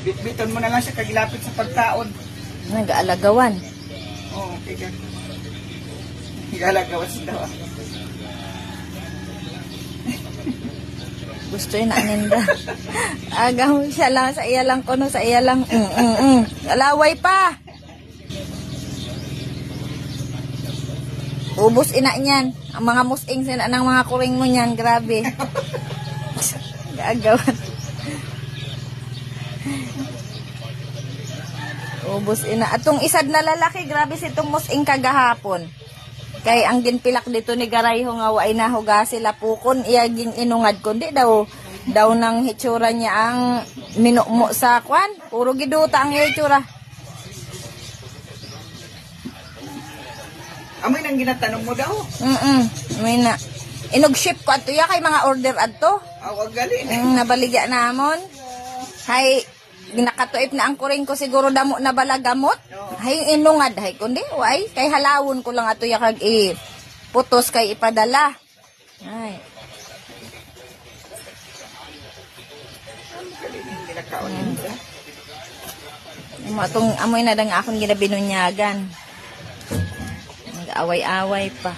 Bitbiton mo na lang siya kagilapit sa pagkaon. Nag-aalagawan. Oo, okay ka. Nag-alagawas daw. Gusto yun aninda. Agaw siya lang sa iya lang kuno sa iya lang. Alaway pa. Ubus ina niyan. Ang mga musing sila ng mga kuring mo niyan, grabe. Agawan. Ubus ina. Atong isad na lalaki, grabe si itong musing kagahapon. Kay ang ginpilak dito ni Garayho nga wa inahuga sila pukon iya gin inungad kundi daw nang hitsura niya ang minumo sa kwan. Puro giduta ang hitsura. Amoy nang ginatanong mo daw. May na. Inug-ship ko ato ya kay mga order adto. Awag gali. Nabaligya namon. Hay ginakatuip na ang kuring ko siguro damo na balagamot. Hay inungad hay kundi way kay halawon ko lang ato ya kag putos kay ipadala. Ay. Ginakaon niya. Mo atong amoy na dang akong ginabinunyagan. Nag-away-away pa.